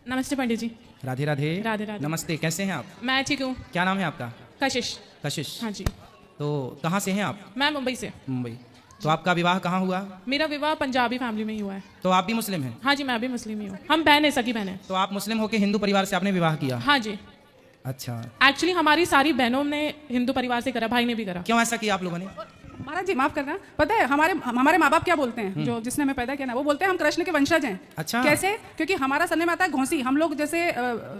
नमस्ते पंडित जी। राधे राधे। राधे राधे। नमस्ते, कैसे हैं आप? मैं ठीक हूँ। क्या नाम है आपका? कशिश। कशिश। हाँ जी। तो कहाँ से हैं आप? मैं मुंबई से। मुंबई। तो आपका विवाह कहाँ हुआ? मेरा विवाह पंजाबी फैमिली में ही हुआ है। तो आप भी मुस्लिम हैं? हाँ जी, मैं भी मुस्लिम ही हूँ। हम बहन है, सगी बहन है। तो आप मुस्लिम होकर हिंदू परिवार से आपने विवाह किया? हाँ जी। अच्छा, एक्चुअली हमारी सारी बहनों ने हिंदू परिवार से करा, भाई ने भी करा। क्यों ऐसा किया आप लोगों ने? महाराज जी माफ करना, पता है हमारे माँ बाप क्या बोलते हैं, जो जिसने हमें पैदा किया ना, वो बोलते हैं हम कृष्ण के वंशज हैं। अच्छा। कैसे? क्योंकि हमारा सरनेम में आता है घोंसी। हम लोग जैसे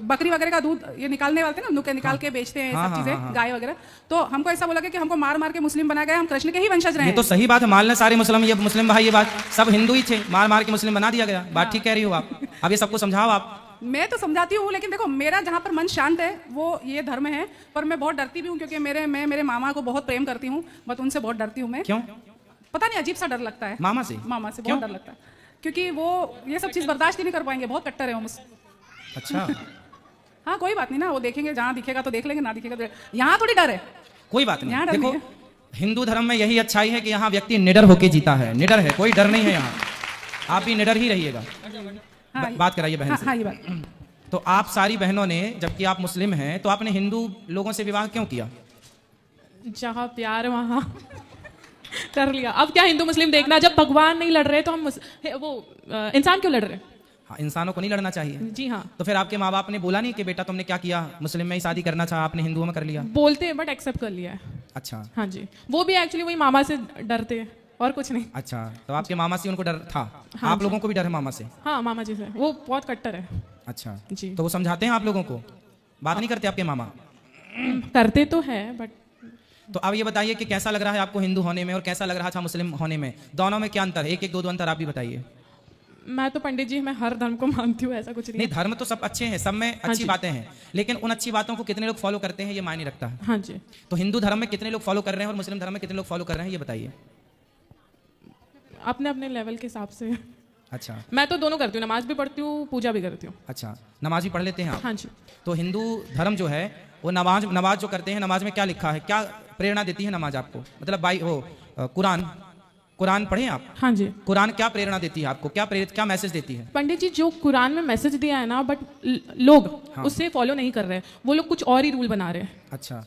बकरी वगैरह का दूध ये निकालने वाले थे ना, नुके निकाल के बेचते हैं, हाँ, सब हाँ, चीजें, हाँ। गाय वगैरह। तो हमको ऐसा बोला गया कि हमको मार मार के मुस्लिम बना गया, हम कृष्ण के ही वंशज रहे ये तो हैं। सही बात है, मालने सारे मुस्लिम, ये मुस्लिम भाई, ये बात सब हिंदू ही थे, मार मार के मुस्लिम बना दिया गया। बात ठीक कह रही हो आप। अब ये सबको समझाओ आप। मैं तो समझाती हूँ, लेकिन देखो मेरा जहाँ पर मन शांत है वो ये धर्म है, पर मैं बहुत डरती भी हूँ क्योंकि मैं मेरे मामा को बहुत प्रेम करती हूँ, बट उनसे बहुत डरती हूँ मैं। क्यों? पता नहीं, अजीब सा डर लगता है। मामा से? मामा से क्यों? बहुत डर लगता है क्योंकि वो ये सब चीज़ बर्दाश्त ही नहीं कर पाएंगे, बहुत कट्टर है वो मुझसे। अच्छा। हाँ कोई बात नहीं ना, वो देखेंगे, जहाँ दिखेगा तो देख लेंगे, ना दिखेगा तो यहाँ थोड़ी डर है। कोई बात नहीं, यहाँ डर देखो नहीं हिंदू धर्म में यही अच्छाई है कि यहाँ व्यक्ति निडर होके जीता है, निडर है, कोई डर नहीं है यहाँ। आप भी निडर ही रहिएगा। हाँ, बात कराइए बहन हाँ, से। हाँ ये बात। तो आप सारी बहनों ने, जबकि आप मुस्लिम हैं, तो आपने हिंदू लोगों से विवाह क्यों किया? जहाँ प्यार वहाँ कर लिया। अब क्या हिंदू मुस्लिम देखना, जब भगवान नहीं लड़ रहे तो हम इंसान क्यों लड़ रहे? हाँ, इंसानों को नहीं लड़ना चाहिए। जी हाँ। तो फिर आपके माँ बाप ने बोला नहीं कि बेटा तुमने क्या किया, मुस्लिम में ही शादी करना चाहा, आपने हिंदुओं में कर लिया? बोलते हैं बट एक्सेप्ट कर लिया है। अच्छा। हाँ जी, वो भी एक्चुअली वही मामा से डरते हैं और कुछ नहीं। अच्छा, तो आपके मामा से उनको डर था? हाँ आप जी। लोगों को भी डर है मामा से? हाँ, मामा जी से। वो बहुत कट्टर है। अच्छा जी। तो वो समझाते हैं आप लोगों को? बात नहीं करते आपके मामा? करते तो है बट। तो अब ये बताइए कि कैसा लग रहा है आपको हिंदू होने में और कैसा लग रहा था मुस्लिम होने में? दोनों में क्या अंतर है? एक एक दो अंतर आप भी बताइए। मैं तो पंडित जी, मैं हर धर्म को मानती हूँ, ऐसा कुछ नहीं नहीं, है। धर्म तो सब अच्छे हैं, सब में अच्छी जी। बातें हैं, लेकिन उन अच्छी बातों को कितने लोग फॉलो करते हैं ये मायने रखता है। हाँ जी। तो हिंदू धर्म में कितने लोग फॉलो कर रहे हैं और मुस्लिम धर्म में कितने लोग फॉलो कर रहे हैं ये बताइए। अपने अपने लेवल के हिसाब से। अच्छा। मैं तो दोनों करती हूँ, नमाज भी पढ़ती हूँ, पूजा भी करती हूँ। अच्छा, नमाज भी पढ़ लेते हैं आप? हाँ जी। तो हिंदू धर्म जो है वो नमाज जो करते हैं, नमाज में क्या लिखा है, क्या प्रेरणा देती है नमाज आपको? मतलब कुरान पढ़े आप? हाँ जी। कुरान क्या प्रेरणा देती है आपको, क्या मैसेज देती है? पंडित जी, जो कुरान में मैसेज दिया है ना, बट लोग हाँ। उससे फॉलो नहीं कर रहे हैं, वो लोग कुछ और ही रूल बना रहे हैं। अच्छा,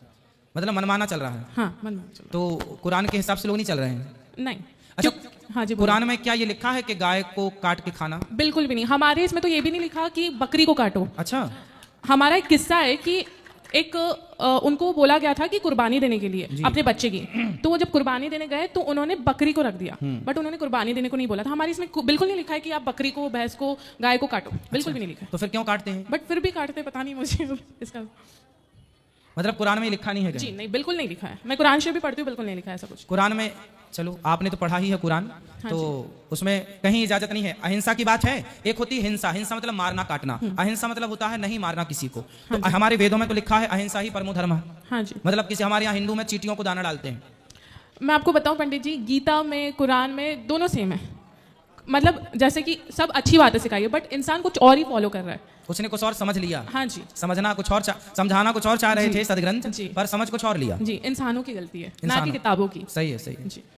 मतलब मनमाना चल रहा है। हाँ, मन मान चलो। तो कुरान के हिसाब से लोग नहीं चल रहे हैं? नहीं। अच्छा, हाँ जी, बोलिए। कुरान में क्या ये लिखा है कि गाय को काट के खाना? बिल्कुल भी नहीं। हमारे इसमें तो ये भी नहीं लिखा कि बकरी को काटो। अच्छा। हमारा एक किस्सा है कि एक उनको बोला गया था कि कुर्बानी देने के लिए अपने बच्चे की, तो वो जब कुर्बानी देने गए तो उन्होंने बकरी को रख दिया, बट उन्होंने कुर्बानी देने को नहीं बोला था। हमारी इसमें बिल्कुल नहीं लिखा है कि आप बकरी को, भैंस को, गाय को काटो, बिल्कुल भी नहीं लिखा है। तो फिर क्यों काटते हैं? बट फिर भी काटते, पता नहीं मुझे इसका। मतलब कुरान में लिखा नहीं है जी कहीं? नहीं, बिल्कुल नहीं लिखा है। मैं कुरान शरीफ भी पढ़ती हूँ, बिल्कुल नहीं लिखा है ऐसा कुछ। कुरान में, चलो आपने तो पढ़ा ही है कुरान, तो उसमें कहीं इजाजत नहीं है। अहिंसा की बात है। एक होती है हिंसा, हिंसा मतलब मारना काटना, अहिंसा मतलब होता है नहीं मारना किसी को। तो हमारे वेदों में तो लिखा है अहिंसा ही परमो धर्म। हाँ जी। मतलब किसी, हमारे यहाँ हिंदू में चींटियों को दाना डालते हैं। मैं आपको बताऊं पंडित जी, गीता में, कुरान में, दोनों सेम है। मतलब जैसे कि सब अच्छी बातें सिखाई है, बट इंसान कुछ और ही फॉलो कर रहा है। उसने कुछ और समझ लिया। हाँ जी। समझना कुछ और, समझाना कुछ और चाह रहे जी। थे सदग्रंथ, जी। पर समझ कुछ और लिया। जी, इंसानों की गलती है, ना कि इंसानों। किताबों की। सही है, सही है। जी।